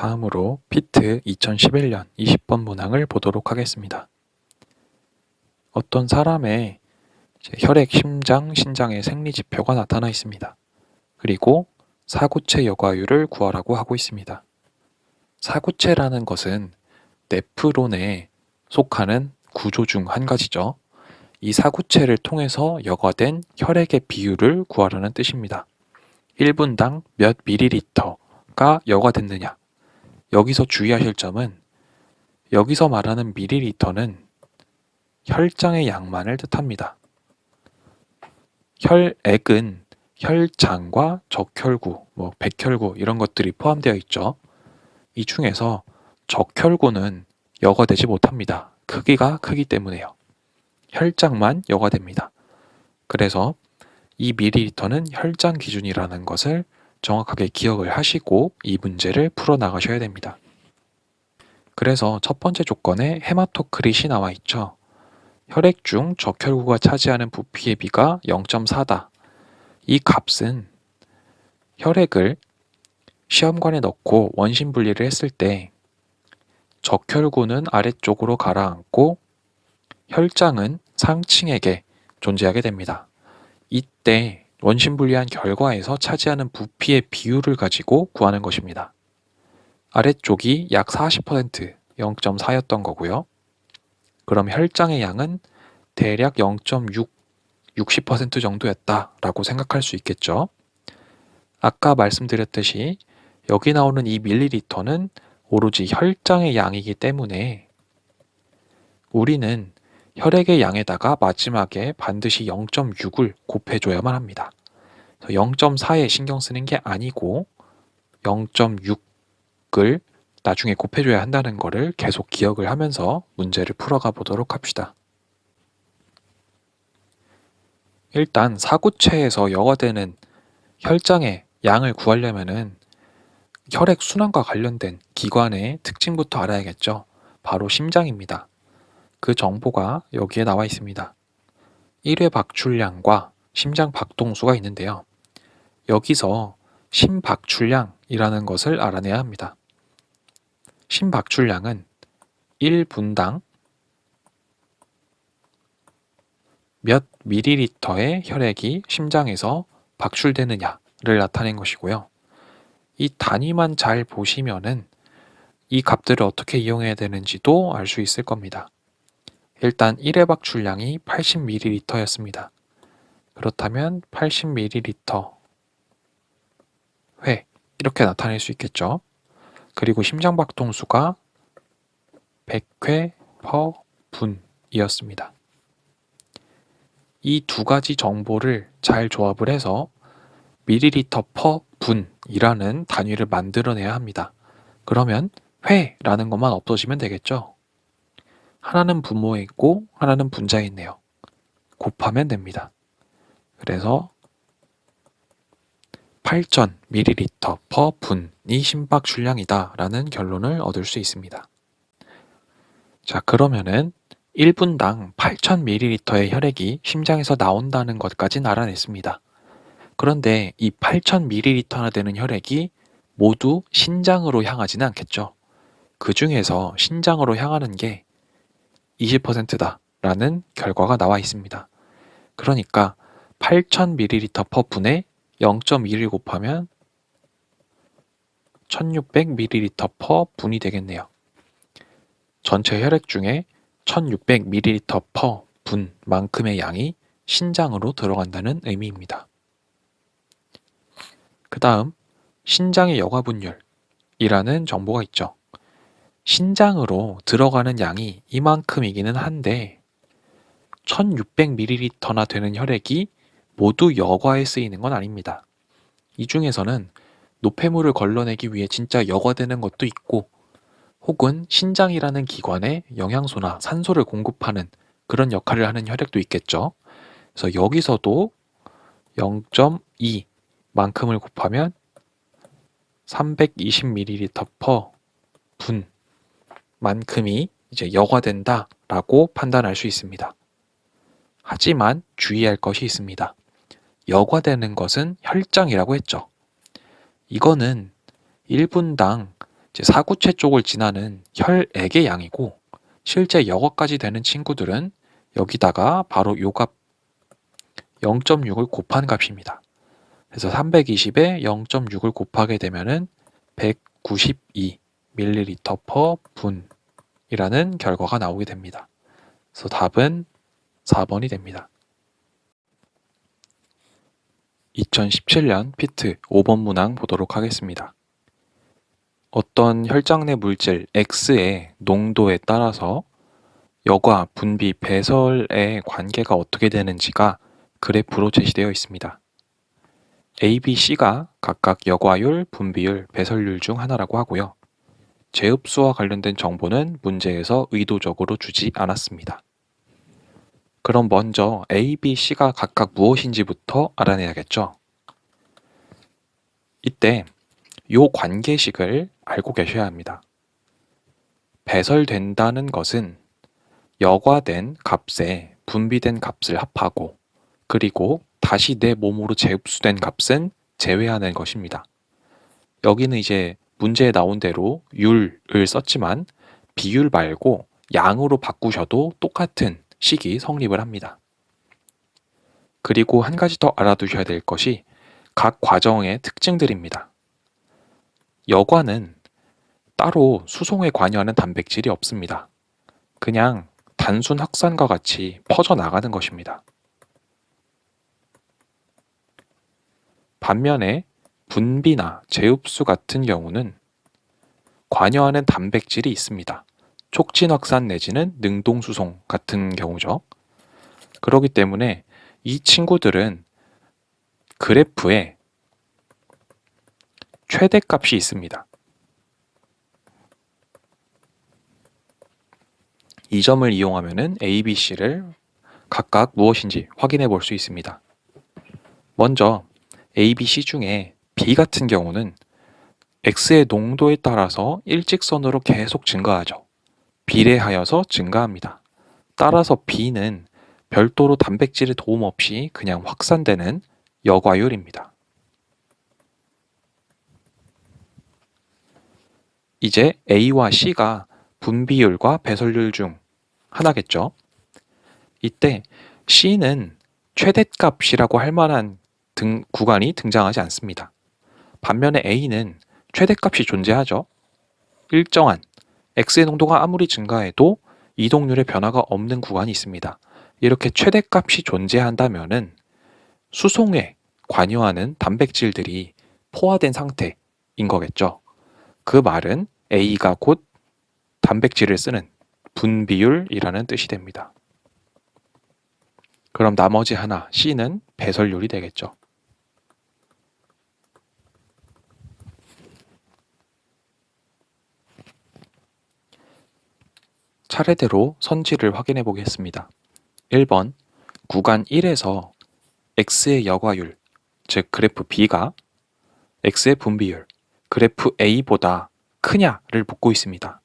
다음으로 피트 2011년 20번 문항을 보도록 하겠습니다. 어떤 사람의 혈액, 심장, 신장의 생리지표가 나타나 있습니다. 그리고 사구체 여과율을 구하라고 하고 있습니다. 사구체라는 것은 네프론에 속하는 구조 중 한 가지죠. 이 사구체를 통해서 여과된 혈액의 비율을 구하라는 뜻입니다. 1분당 몇 밀리리터가 여과됐느냐. 여기서 주의하실 점은 여기서 말하는 밀리리터는 혈장의 양만을 뜻합니다. 혈액은 혈장과 적혈구, 백혈구 이런 것들이 포함되어 있죠. 이 중에서 적혈구는 여과되지 못합니다. 크기가 크기 때문에요. 혈장만 여과됩니다. 그래서 이 밀리리터는 혈장 기준이라는 것을 정확하게 기억을 하시고 이 문제를 풀어나가셔야 됩니다. 그래서 첫 번째 조건에 헤마토크릿이 나와 있죠. 혈액 중 적혈구가 차지하는 부피의 비가 0.4다. 이 값은 혈액을 시험관에 넣고 원심 분리를 했을 때 적혈구는 아래쪽으로 가라앉고 혈장은 상층에게 존재하게 됩니다. 이때 원심 분리한 결과에서 차지하는 부피의 비율을 가지고 구하는 것입니다. 아래쪽이 약 40%, 0.4였던 거고요. 그럼 혈장의 양은 대략 0.6, 60% 정도였다라고 생각할 수 있겠죠. 아까 말씀드렸듯이 여기 나오는 이 밀리리터는 오로지 혈장의 양이기 때문에 우리는 혈액의 양에다가 마지막에 반드시 0.6을 곱해줘야만 합니다. 0.4에 신경 쓰는 게 아니고 0.6을 나중에 곱해줘야 한다는 것을 계속 기억을 하면서 문제를 풀어가 보도록 합시다. 일단 사구체에서 여과되는 혈장의 양을 구하려면은 혈액 순환과 관련된 기관의 특징부터 알아야겠죠. 바로 심장입니다. 그 정보가 여기에 나와 있습니다. 1회 박출량과 심장 박동수가 있는데요. 여기서 심박출량이라는 것을 알아내야 합니다. 심박출량은 1분당 몇 밀리리터의 혈액이 심장에서 박출되느냐를 나타낸 것이고요. 이 단위만 잘 보시면은 이 값들을 어떻게 이용해야 되는지도 알 수 있을 겁니다. 일단 1회 박출량이 80ml였습니다. 그렇다면 80ml 회 이렇게 나타낼 수 있겠죠. 그리고 심장박동수가 100회 per 분이었습니다. 이 두 가지 정보를 잘 조합을 해서 밀리리터 per 분이라는 단위를 만들어내야 합니다. 그러면 회라는 것만 없어지면 되겠죠. 하나는 분모에 있고 하나는 분자에 있네요. 곱하면 됩니다. 그래서 8000ml per 분이 심박출량이다 라는 결론을 얻을 수 있습니다. 자, 그러면은 1분당 8000ml의 혈액이 심장에서 나온다는 것까지는 알아냈습니다. 그런데 이 8000ml나 되는 혈액이 모두 신장으로 향하지는 않겠죠. 그 중에서 신장으로 향하는 게 20%다 라는 결과가 나와 있습니다. 그러니까 8000ml per 분에 0.1을 곱하면 1600ml per 분이 되겠네요. 전체 혈액 중에 1600ml per 분만큼의 양이 신장으로 들어간다는 의미입니다. 그 다음 신장의 여과분율이라는 정보가 있죠. 신장으로 들어가는 양이 이만큼이기는 한데 1600ml나 되는 혈액이 모두 여과에 쓰이는 건 아닙니다. 이 중에서는 노폐물을 걸러내기 위해 진짜 여과되는 것도 있고 혹은 신장이라는 기관에 영양소나 산소를 공급하는 그런 역할을 하는 혈액도 있겠죠. 그래서 여기서도 0.2 만큼을 곱하면 320ml per 분 만큼이 이제 여과된다 라고 판단할 수 있습니다. 하지만 주의할 것이 있습니다. 여과되는 것은 혈장이라고 했죠. 이거는 1분당 이제 사구체 쪽을 지나는 혈액의 양이고, 실제 여과까지 되는 친구들은 여기다가 바로 요 값 0.6을 곱한 값입니다. 그래서 320에 0.6을 곱하게 되면은 192ml per 분이라는 결과가 나오게 됩니다. 그래서 답은 4번이 됩니다. 2017년 피트 5번 문항 보도록 하겠습니다. 어떤 혈장 내 물질 X의 농도에 따라서 여과, 분비, 배설의 관계가 어떻게 되는지가 그래프로 제시되어 있습니다. A, B, C가 각각 여과율, 분비율, 배설률 중 하나라고 하고요. 제흡수와 관련된 정보는 문제에서 의도적으로 주지 않았습니다. 그럼 먼저 A, B, C가 각각 무엇인지부터 알아내야겠죠. 이때 요 관계식을 알고 계셔야 합니다. 배설된다는 것은 여과된 값에 분비된 값을 합하고, 그리고 다시 내 몸으로 재흡수된 값은 제외하는 것입니다. 여기는 이제 문제에 나온 대로 율을 썼지만 비율 말고 양으로 바꾸셔도 똑같은 식이 성립을 합니다. 그리고 한 가지 더 알아두셔야 될 것이 각 과정의 특징들입니다. 여과는 따로 수송에 관여하는 단백질이 없습니다. 그냥 단순 확산과 같이 퍼져나가는 것입니다. 반면에 분비나 제흡수 같은 경우는 관여하는 단백질이 있습니다. 촉진 확산 내지는 능동 수송 같은 경우죠. 그렇기 때문에 이 친구들은 그래프에 최대값이 있습니다. 이 점을 이용하면 A, B, C를 각각 무엇인지 확인해 볼 수 있습니다. 먼저 A, B, C 중에 B 같은 경우는 X의 농도에 따라서 일직선으로 계속 증가하죠. 비례하여서 증가합니다. 따라서 B는 별도로 단백질의 도움 없이 그냥 확산되는 여과율입니다. 이제 A와 C가 분비율과 배설률 중 하나겠죠. 이때 C는 최대값이라고 할 만한 구간이 등장하지 않습니다. 반면에 A는 최대값이 존재하죠. 일정한 X의 농도가 아무리 증가해도 이동률의 변화가 없는 구간이 있습니다. 이렇게 최대값이 존재한다면은 수송에 관여하는 단백질들이 포화된 상태인 거겠죠. 그 말은 A가 곧 단백질을 쓰는 분비율이라는 뜻이 됩니다. 그럼 나머지 하나 C는 배설률이 되겠죠. 차례대로 선지를 확인해 보겠습니다. 1번 구간 1에서 X의 여과율, 즉 그래프 B가 X의 분비율, 그래프 A보다 크냐를 묻고 있습니다.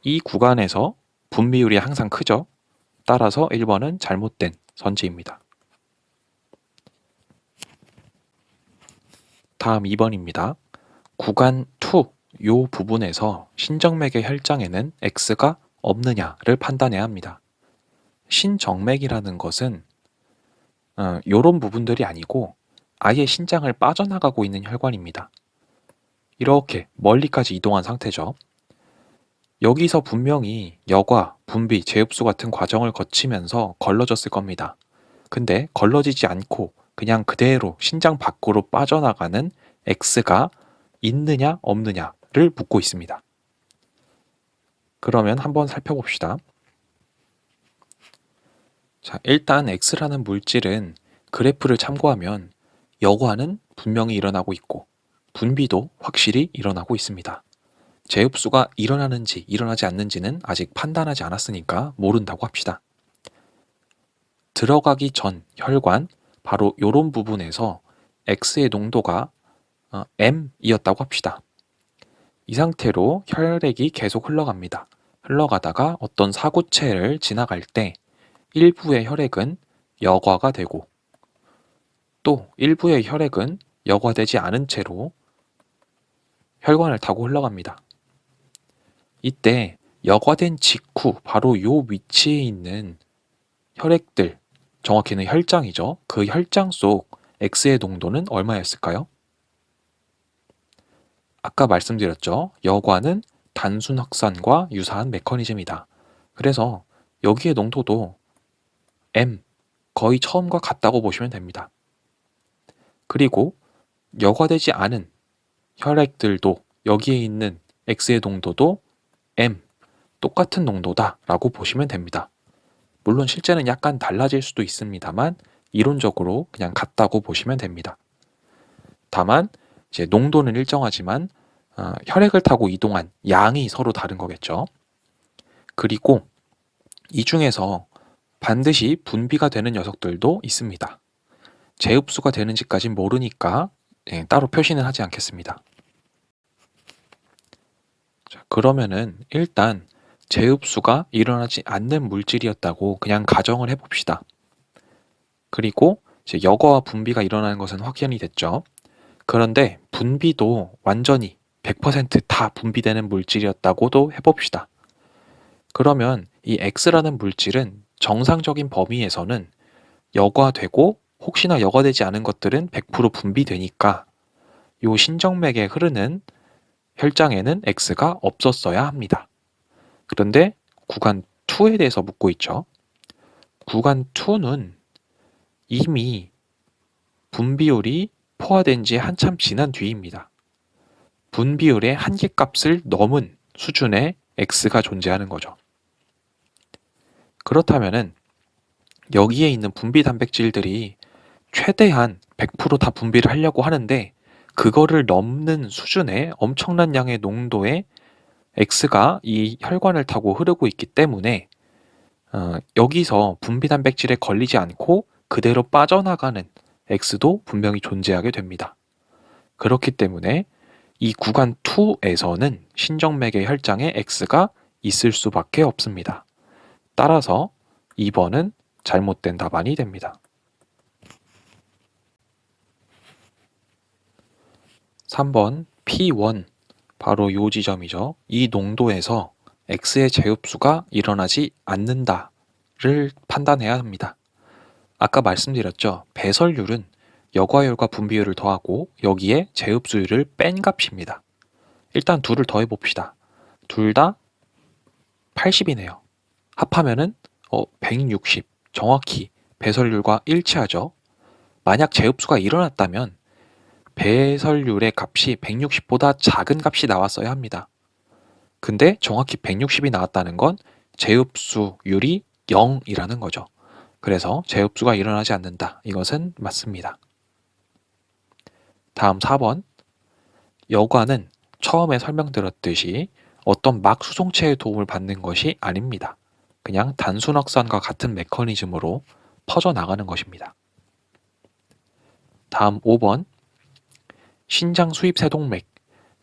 이 구간에서 분비율이 항상 크죠. 따라서 1번은 잘못된 선지입니다. 다음 2번입니다. 구간 2, 요 부분에서 신정맥의 혈장에는 X가 없느냐를 판단해야 합니다. 신정맥이라는 것은 요런 부분들이 아니고 아예 신장을 빠져나가고 있는 혈관입니다. 이렇게 멀리까지 이동한 상태죠. 여기서 분명히 여과, 분비, 재흡수 같은 과정을 거치면서 걸러졌을 겁니다. 근데 걸러지지 않고 그냥 그대로 신장 밖으로 빠져나가는 X가 있느냐 없느냐를 묻고 있습니다. 그러면 한번 살펴봅시다. 자, 일단 X라는 물질은 그래프를 참고하면 여과는 분명히 일어나고 있고 분비도 확실히 일어나고 있습니다. 재흡수가 일어나는지 일어나지 않는지는 아직 판단하지 않았으니까 모른다고 합시다. 들어가기 전 혈관, 바로 이런 부분에서 X의 농도가 M이었다고 합시다. 이 상태로 혈액이 계속 흘러갑니다. 흘러가다가 어떤 사구체를 지나갈 때 일부의 혈액은 여과가 되고 또 일부의 혈액은 여과되지 않은 채로 혈관을 타고 흘러갑니다. 이때 여과된 직후 바로 요 위치에 있는 혈액들, 정확히는 혈장이죠. 그 혈장 속 X의 농도는 얼마였을까요? 아까 말씀드렸죠. 여과는 단순 확산과 유사한 메커니즘이다. 그래서 여기의 농도도 M, 거의 처음과 같다고 보시면 됩니다. 그리고 여과되지 않은 혈액들도 여기에 있는 X의 농도도 M, 똑같은 농도다 라고 보시면 됩니다. 물론 실제는 약간 달라질 수도 있습니다만 이론적으로 그냥 같다고 보시면 됩니다. 다만 이제 농도는 일정하지만 혈액을 타고 이동한 양이 서로 다른 거겠죠. 그리고 이 중에서 반드시 분비가 되는 녀석들도 있습니다. 재흡수가 되는지까진 모르니까 따로 표시는 하지 않겠습니다. 자, 그러면은 일단 재흡수가 일어나지 않는 물질이었다고 그냥 가정을 해봅시다. 그리고 이제 여과와 분비가 일어나는 것은 확연이 됐죠. 그런데 분비도 완전히 100%다 분비되는 물질이었다고도 해봅시다. 그러면 이 X라는 물질은 정상적인 범위에서는 여과되고 혹시나 여과되지 않은 것들은 100% 분비되니까 이 신정맥에 흐르는 혈장에는 X가 없었어야 합니다. 그런데 구간 2에 대해서 묻고 있죠. 구간 2는 이미 분비율이 포화된 지 한참 지난 뒤입니다. 분비율의 한계값을 넘은 수준의 X가 존재하는 거죠. 그렇다면은 여기에 있는 분비 단백질들이 최대한 100%다 분비를 하려고 하는데 그거를 넘는 수준의 엄청난 양의 농도의 X가 이 혈관을 타고 흐르고 있기 때문에 여기서 분비 단백질에 걸리지 않고 그대로 빠져나가는 X도 분명히 존재하게 됩니다. 그렇기 때문에 이 구간 2에서는 신정맥의 혈장에 X가 있을 수밖에 없습니다. 따라서 2번은 잘못된 답안이 됩니다. 3번 P1 바로 요 지점이죠. 이 농도에서 X의 재흡수가 일어나지 않는다를 판단해야 합니다. 아까 말씀드렸죠. 배설률은 여과율과 분비율을 더하고 여기에 재흡수율을 뺀 값입니다. 일단 둘을 더해 봅시다. 둘 다 80이네요. 합하면은 160. 정확히 배설률과 일치하죠. 만약 재흡수가 일어났다면 배설률의 값이 160보다 작은 값이 나왔어야 합니다. 근데 정확히 160이 나왔다는 건 재흡수율이 0이라는 거죠. 그래서 재흡수가 일어나지 않는다. 이것은 맞습니다. 다음 4번. 여과는 처음에 설명드렸듯이 어떤 막 수송체의 도움을 받는 것이 아닙니다. 그냥 단순 확산과 같은 메커니즘으로 퍼져나가는 것입니다. 다음 5번. 신장 수입 세동맥.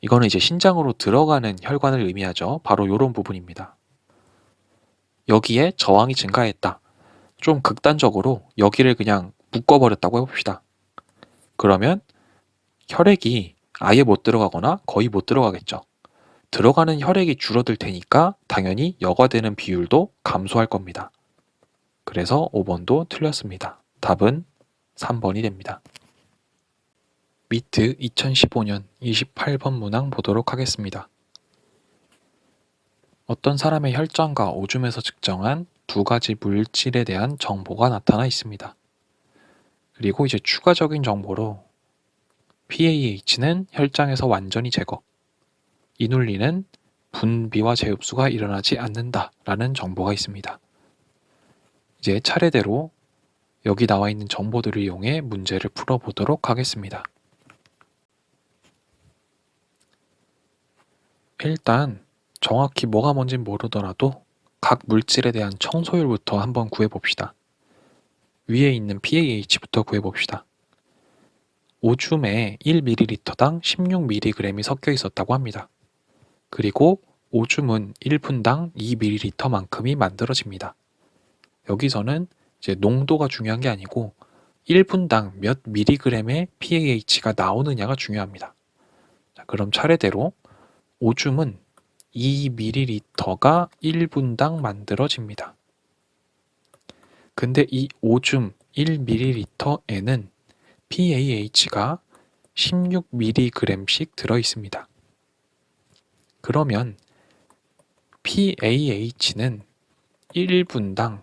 이거는 이제 신장으로 들어가는 혈관을 의미하죠. 바로 이런 부분입니다. 여기에 저항이 증가했다. 좀 극단적으로 여기를 그냥 묶어버렸다고 해봅시다. 그러면 혈액이 아예 못 들어가거나 거의 못 들어가겠죠. 들어가는 혈액이 줄어들 테니까 당연히 여과되는 비율도 감소할 겁니다. 그래서 5번도 틀렸습니다. 답은 3번이 됩니다. 미트 2015년 28번 문항 보도록 하겠습니다. 어떤 사람의 혈장과 오줌에서 측정한 두 가지 물질에 대한 정보가 나타나 있습니다. 그리고 이제 추가적인 정보로 PAH는 혈장에서 완전히 제거, 이눌린은 분비와 재흡수가 일어나지 않는다 라는 정보가 있습니다. 이제 차례대로 여기 나와 있는 정보들을 이용해 문제를 풀어보도록 하겠습니다. 일단 정확히 뭐가 뭔진 모르더라도 각 물질에 대한 청소율부터 한번 구해봅시다. 위에 있는 PAH부터 구해봅시다. 오줌에 1ml당 16mg이 섞여 있었다고 합니다. 그리고 오줌은 1분당 2ml만큼이 만들어집니다. 여기서는 이제 농도가 중요한 게 아니고 1분당 몇 mg의 PAH가 나오느냐가 중요합니다. 자, 그럼 차례대로 오줌은 2ml가 1분당 만들어집니다. 근데 이 오줌 1ml에는 PAH가 16mg씩 들어있습니다. 그러면 PAH는 1분당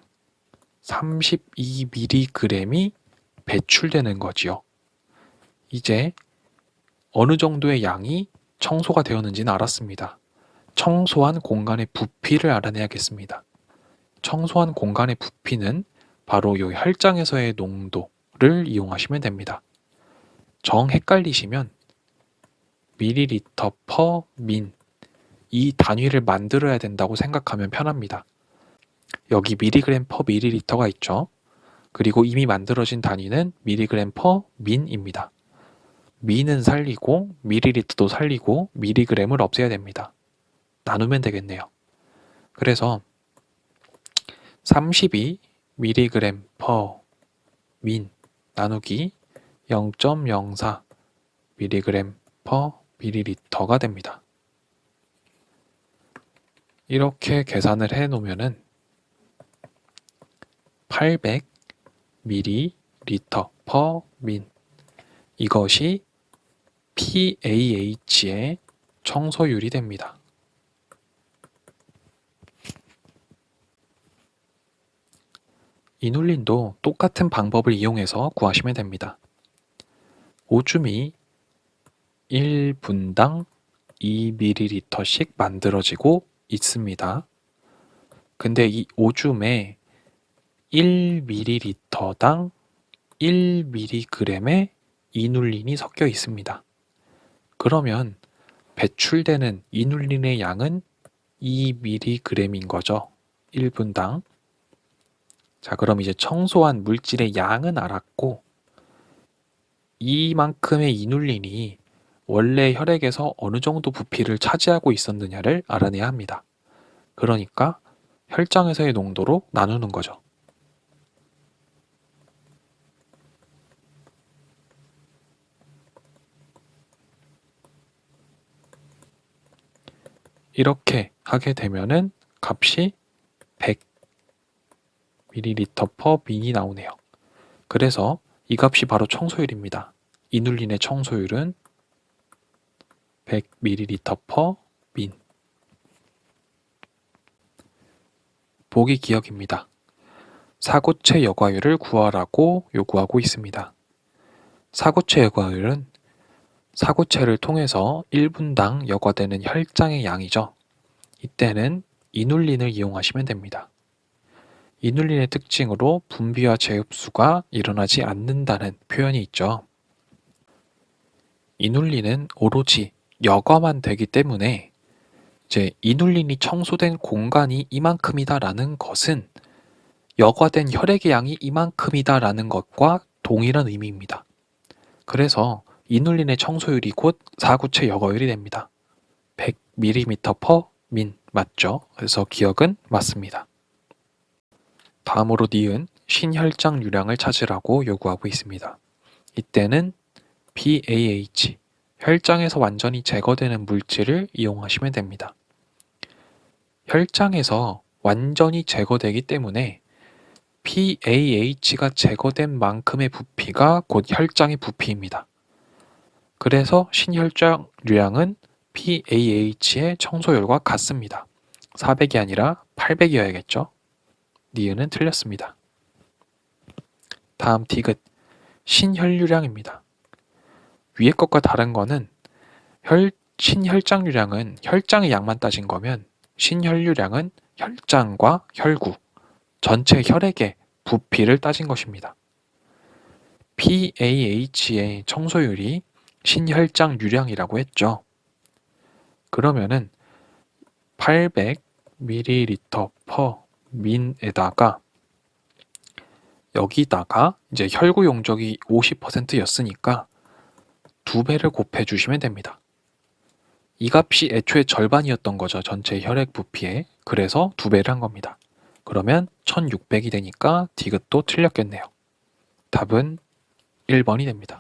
32mg이 배출되는 거지요. 이제 어느 정도의 양이 청소가 되었는지는 알았습니다. 청소한 공간의 부피를 알아내야겠습니다. 청소한 공간의 부피는 바로 이 혈장에서의 농도를 이용하시면 됩니다. 정 헷갈리시면 밀리리터 퍼 민, 이 단위를 만들어야 된다고 생각하면 편합니다. 여기 미리그램 퍼 밀리리터가 있죠. 그리고 이미 만들어진 단위는 미리그램 퍼 민입니다. 민은 살리고 밀리리터도 살리고 미리그램을 없애야 됩니다. 나누면 되겠네요. 그래서 32mg 퍼 민 나누기 0.04mg 퍼 밀리리터가 됩니다. 이렇게 계산을 해 놓으면은 800ml 퍼 민, 이것이 PAH의 청소율이 됩니다. 이눌린도 똑같은 방법을 이용해서 구하시면 됩니다. 오줌이 1분당 2ml씩 만들어지고 있습니다. 근데 이 오줌에 1ml당 1mg의 이눌린이 섞여 있습니다. 그러면 배출되는 이눌린의 양은 2mg인 거죠. 1분당. 자, 그럼 이제 청소한 물질의 양은 알았고, 이만큼의 이눌린이 원래 혈액에서 어느 정도 부피를 차지하고 있었느냐를 알아내야 합니다. 그러니까 혈장에서의 농도로 나누는 거죠. 이렇게 하게 되면은 값이 100ml 퍼 민이 나오네요. 그래서 이 값이 바로 청소율입니다. 이눌린의 청소율은 100ml 퍼 민. 보기 기억입니다. 사고체 여과율을 구하라고 요구하고 있습니다. 사고체 여과율은 사고체를 통해서 1분당 여과되는 혈장의 양이죠. 이때는 이눌린을 이용하시면 됩니다. 이눌린의 특징으로 분비와 재흡수가 일어나지 않는다는 표현이 있죠. 이눌린은 오로지 여과만 되기 때문에 이제 이눌린이 청소된 공간이 이만큼이다라는 것은 여과된 혈액의 양이 이만큼이다라는 것과 동일한 의미입니다. 그래서 이눌린의 청소율이 곧 사구체 여과율이 됩니다. 100ml 퍼 민 맞죠? 그래서 기억은 맞습니다. 다음으로 니은 신혈장유량을 찾으라고 요구하고 있습니다. 이때는 PAH, 혈장에서 완전히 제거되는 물질을 이용하시면 됩니다. 혈장에서 완전히 제거되기 때문에 PAH가 제거된 만큼의 부피가 곧 혈장의 부피입니다. 그래서 신혈장유량은 PAH의 청소율과 같습니다. 400이 아니라 800이어야겠죠? 니은은 틀렸습니다. 다음 디귿, 신혈유량입니다. 위의 것과 다른 거는 신혈장유량은 혈장의 양만 따진 거면 신혈유량은 혈장과 혈구, 전체 혈액의 부피를 따진 것입니다. PAH의 청소율이 신혈장유량이라고 했죠. 그러면은 800ml 퍼 민에다가 여기다가 이제 혈구 용적이 50%였으니까 2배를 곱해 주시면 됩니다. 이 값이 애초에 절반이었던 거죠. 전체 혈액 부피에. 그래서 2배를 한 겁니다. 그러면 1600이 되니까 디귿도 틀렸겠네요. 답은 1번이 됩니다.